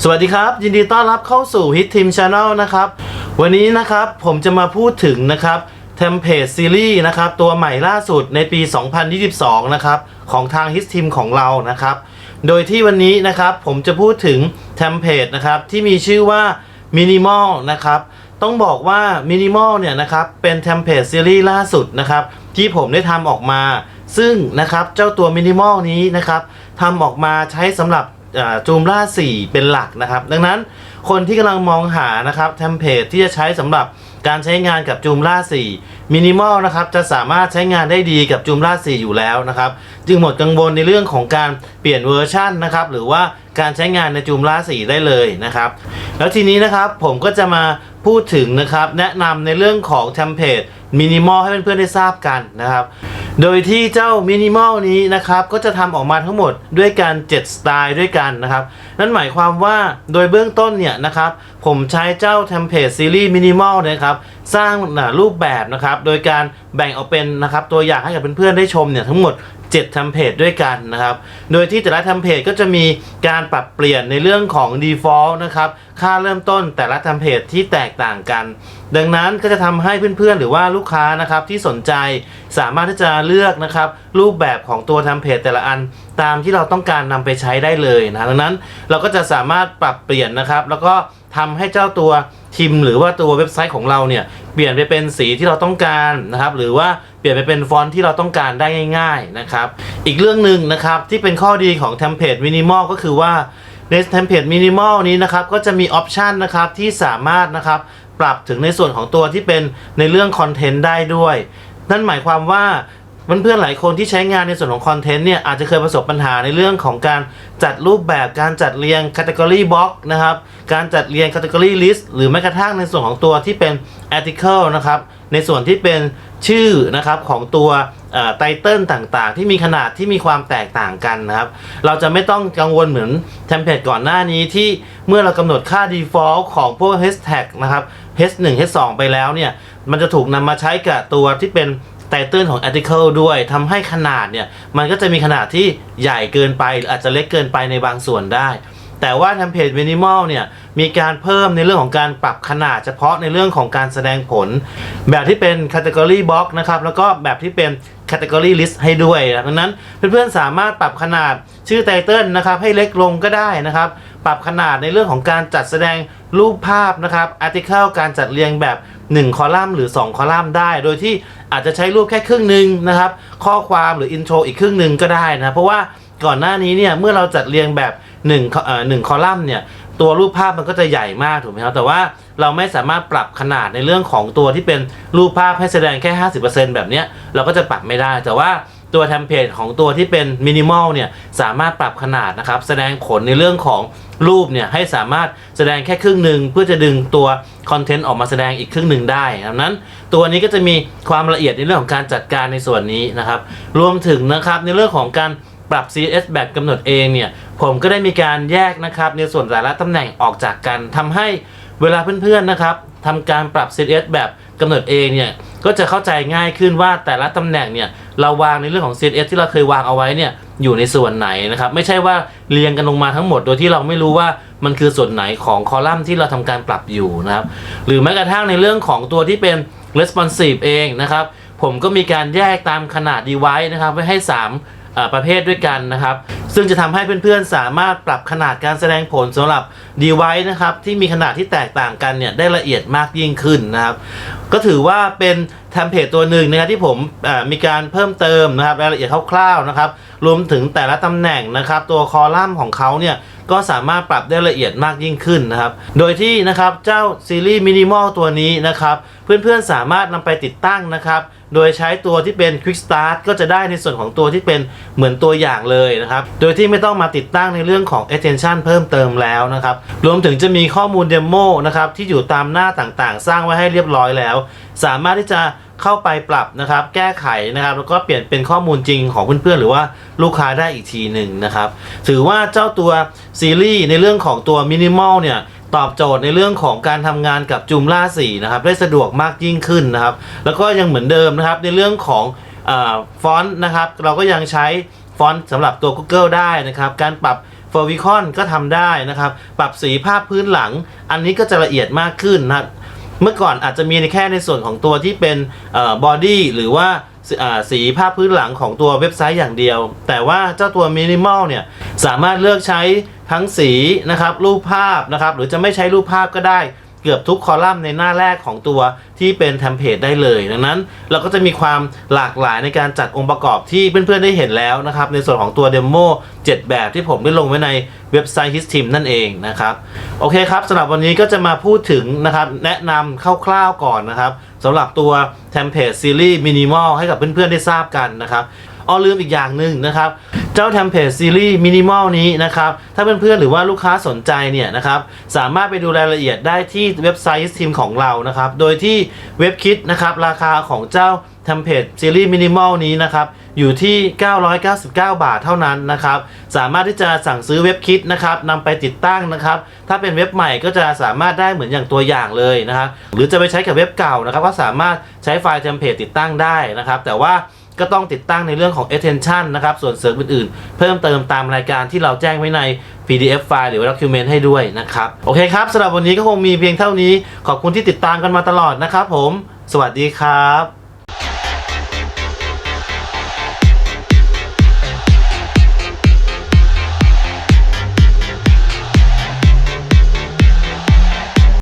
สวัสดีครับยินดีต้อนรับเข้าสู่ Hit Team Channel นะครับวันนี้นะครับผมจะมาพูดถึงนะครับเทมเพลตซีรีส์นะครับตัวใหม่ล่าสุดในปี 2022 นะครับของทาง Hit Team ของเรานะครับโดยที่วันนี้นะครับผมจะพูดถึงเทมเพลตนะครับที่มีชื่อว่า Minimal นะครับต้องบอกว่า Minimal เนี่ยนะครับเป็นเทมเพลตซีรีส์ล่าสุดนะครับที่ผมได้ทำออกมาซึ่งนะครับเจ้าตัว Minimal นี้นะครับทำออกมาใช้สำหรับจูมล่า4เป็นหลักนะครับดังนั้นคนที่กำลังมองหานะครับเทมเพลตที่จะใช้สำหรับการใช้งานกับจูมล่า4มินิมอลนะครับจะสามารถใช้งานได้ดีกับจูมล่า4อยู่แล้วนะครับจึงหมดกังวลในเรื่องของการเปลี่ยนเวอร์ชันนะครับหรือว่าการใช้งานในจูมล่า4ได้เลยนะครับแล้วทีนี้นะครับผมก็จะมาพูดถึงนะครับแนะนำในเรื่องของเทมเพลตมินิมอลให้เพื่อนๆได้ทราบกันนะครับโดยที่เจ้ามินิมอลนี้นะครับก็จะทำออกมาทั้งหมดด้วยกัน7สไตล์ด้วยกันนะครับนั่นหมายความว่าโดยเบื้องต้นเนี่ยนะครับผมใช้เจ้าเทมเพลตซีรีส์มินิมอลนะครับสร้างรูปแบบนะครับโดยการแบ่งออกเป็นนะครับตัวอย่างให้กับเพื่อนๆได้ชมเนี่ยทั้งหมด7เทมเพลตด้วยกันนะครับโดยที่แต่ละเทมเพลตก็จะมีการปรับเปลี่ยนในเรื่องของ default นะครับค่าเริ่มต้นแต่ละเทมเพลตที่แตกต่างกันดังนั้นก็จะทำให้เพื่อนๆหรือว่าลูกค้านะครับที่สนใจสามารถที่จะเลือกนะครับรูปแบบของตัวเทมเพลตแต่ละอันตามที่เราต้องการนำไปใช้ได้เลยนะดังนั้นเราก็จะสามารถปรับเปลี่ยนนะครับแล้วก็ทำให้เจ้าตัวทีมหรือว่าตัวเว็บไซต์ของเราเนี่ยเปลี่ยนไปเป็นสีที่เราต้องการนะครับหรือว่าเปลี่ยนไปเป็นฟอนต์ที่เราต้องการได้ง่ายๆนะครับอีกเรื่องหนึ่งนะครับที่เป็นข้อดีของเทมเพลตมินิมอลก็คือว่าในเทมเพลตมินิมอลนี้นะครับก็จะมีออปชันนะครับที่สามารถนะครับปรับถึงในส่วนของตัวที่เป็นในเรื่องคอนเทนต์ได้ด้วยนั่นหมายความว่าเพื่อนๆหลายคนที่ใช้งานในส่วนของคอนเทนต์เนี่ยอาจจะเคยประสบปัญหาในเรื่องของการจัดรูปแบบการจัดเรียง Category Box นะครับการจัดเรียง Category List หรือแม้กระทั่งในส่วนของตัวที่เป็น Article นะครับในส่วนที่เป็นชื่อนะครับของตัวไตเติลต่างๆที่มีขนาดที่มีความแตกต่างกันนะครับเราจะไม่ต้องกังวลเหมือนเทมเพลตก่อนหน้านี้ที่เมื่อเรากำหนดค่า default ของพวก hashtag นะครับ h1 h2 ไปแล้วเนี่ยมันจะถูกนำมาใช้กับตัวที่เป็นไตเติลของ article ด้วยทำให้ขนาดเนี่ยมันก็จะมีขนาดที่ใหญ่เกินไปหรืออาจจะเล็กเกินไปในบางส่วนได้แต่ว่าเทมเพลตมินิมอลเนี่ยมีการเพิ่มในเรื่องของการปรับขนาดเฉพาะในเรื่องของการแสดงผลแบบที่เป็น Category Box นะครับแล้วก็แบบที่เป็น Category List ให้ด้วยดังนั้นเพื่อนๆสามารถปรับขนาดชื่อไตเติลนะครับให้เล็กลงก็ได้นะครับปรับขนาดในเรื่องของการจัดแสดงรูปภาพนะครับ Article การจัดเรียงแบบ1คอลัมน์หรือ2คอลัมน์ได้โดยที่อาจจะใช้รูปแค่ครึ่งหนึ่งนะครับข้อความหรืออินโทรอีกครึ่งหนึ่งก็ได้นะเพราะว่าก่อนหน้านี้เนี่ยเมื่อเราจัดเรียงแบบ1คอลัมน์เนี่ยตัวรูปภาพมันก็จะใหญ่มากถูกไหมครับแต่ว่าเราไม่สามารถปรับขนาดในเรื่องของตัวที่เป็นรูปภาพให้แสดงแค่ 50% แบบนี้เราก็จะปรับไม่ได้แต่ว่าตัวเทมเพลตของตัวที่เป็นมินิมอลเนี่ยสามารถปรับขนาดนะครับแสดงผลในเรื่องของรูปเนี่ยให้สามารถแสดงแค่ครึ่งหนึ่งเพื่อจะดึงตัวคอนเทนต์ออกมาแสดงอีกครึ่งหนึ่งได้ดังนั้นตัวนี้ก็จะมีความละเอียดในเรื่องของการจัดการในส่วนนี้นะครับรวมถึงนะครับในเรื่องของการปรับ CSS แบบกำหนดเองเนี่ยผมก็ได้มีการแยกนะครับในส่วนแต่ละตำแหน่งออกจากกันทำให้เวลาเพื่อนๆนะครับทำการปรับ CSS แบบกำหนดเองเนี่ยก็จะเข้าใจง่ายขึ้นว่าแต่ละตำแหน่งเนี่ยเราวางในเรื่องของ CSS ที่เราเคยวางเอาไว้เนี่ยอยู่ในส่วนไหนนะครับไม่ใช่ว่าเรียงกันลงมาทั้งหมดโดยที่เราไม่รู้ว่ามันคือส่วนไหนของคอลัมน์ที่เราทำการปรับอยู่นะครับหรือแม้กระทั่งในเรื่องของตัวที่เป็น responsive เองนะครับผมก็มีการแยกตามขนาด device นะครับไว้ให้3ประเภทด้วยกันนะครับซึ่งจะทำให้เพื่อนๆสามารถปรับขนาดการแสดงผลสำหรับ device นะครับที่มีขนาดที่แตกต่างกันเนี่ยได้ละเอียดมากยิ่งขึ้นนะครับก็ถือว่าเป็นเทมเพลตตัวหนึ่งนะครับที่ผมมีการเพิ่มเติมนะครับรายละเอียดคร่าวๆนะครับรวมถึงแต่ละตำแหน่งนะครับตัวคอลัมน์ของเขาเนี่ยก็สามารถปรับได้ละเอียดมากยิ่งขึ้นนะครับโดยที่นะครับเจ้าซีรีส์มินิมอลตัวนี้นะครับเพื่อนๆสามารถนำไปติดตั้งนะครับโดยใช้ตัวที่เป็น Quick Start ก็จะได้ในส่วนของตัวที่เป็นเหมือนตัวอย่างเลยนะครับโดยที่ไม่ต้องมาติดตั้งในเรื่องของ Extension เพิ่มเติมแล้วนะครับรวมถึงจะมีข้อมูลเดโมนะครับที่อยู่ตามหน้าต่างๆสร้างไว้ให้เรียบร้อยแล้วสามารถที่จะเข้าไปปรับนะครับแก้ไขนะครับแล้วก็เปลี่ยนเป็นข้อมูลจริงของเพื่อนๆหรือว่าลูกค้าได้อีกทีหนึ่งนะครับถือว่าเจ้าตัวซีรีส์ในเรื่องของตัวมินิมอลเนี่ยตอบโจทย์ในเรื่องของการทำงานกับจูมล่า4นะครับได้สะดวกมากยิ่งขึ้นนะครับแล้วก็ยังเหมือนเดิมนะครับในเรื่องของฟอนต์นะครับเราก็ยังใช้ ฟอนต์สำหรับตัว Google ได้นะครับการปรับFavicon ก็ทำได้นะครับปรับสีภาพพื้นหลังอันนี้ก็จะละเอียดมากขึ้นนะเมื่อก่อนอาจจะมีแค่ในส่วนของตัวที่เป็นบอดี้หรือว่าสีภาพพื้นหลังของตัวเว็บไซต์อย่างเดียวแต่ว่าเจ้าตัว Minimal เนี่ยสามารถเลือกใช้ทั้งสีนะครับรูปภาพนะครับหรือจะไม่ใช้รูปภาพก็ได้เกือบทุกคอลัมน์ในหน้าแรกของตัวที่เป็นเทมเพลตได้เลยดังนั้นเราก็จะมีความหลากหลายในการจัดองค์ประกอบที่เพื่อนๆได้เห็นแล้วนะครับในส่วนของตัวเดโม7แบบที่ผมได้ลงไว้ในเว็บไซต์ HitTeam นั่นเองนะครับโอเคครับสำหรับวันนี้ก็จะมาพูดถึงนะครับแนะนำคร่าวๆก่อนนะครับสำหรับตัวเทมเพลตซีรีส์ Minimal ให้กับเพื่อนๆได้ทราบกันนะครับลืมอีกอย่างหนึ่งนะครับเจ้าเทมเพลตซีรีส์ Minimal นี้นะครับถ้าเพื่อนๆหรือว่าลูกค้าสนใจเนี่ยนะครับสามารถไปดูรายละเอียดได้ที่เว็บไซต์ทีมของเรานะครับโดยที่เว็บคิดนะครับราคาของเจ้าเทมเพลตซีรีส์ Minimal นี้นะครับอยู่ที่999 บาทเท่านั้นนะครับสามารถที่จะสั่งซื้อเว็บคิดนะครับนำไปติดตั้งนะครับถ้าเป็นเว็บใหม่ก็จะสามารถได้เหมือนอย่างตัวอย่างเลยนะครับหรือจะไปใช้กับเว็บเก่านะครับก็สามารถใช้ไฟล์เทมเพลตติดตั้งได้นะครับแต่ว่าก็ต้องติดตั้งในเรื่องของ extension นะครับส่วนเสริมอื่นๆเพิ่มเติมตามรายการที่เราแจ้งไว้ใน PDF ไฟล์หรือว่า document ให้ด้วยนะครับโอเคครับสำหรับวันนี้ก็คงมีเพียงเท่านี้ขอบคุณที่ติดตามกันมาตลอดนะครับผมสวัสดีครับ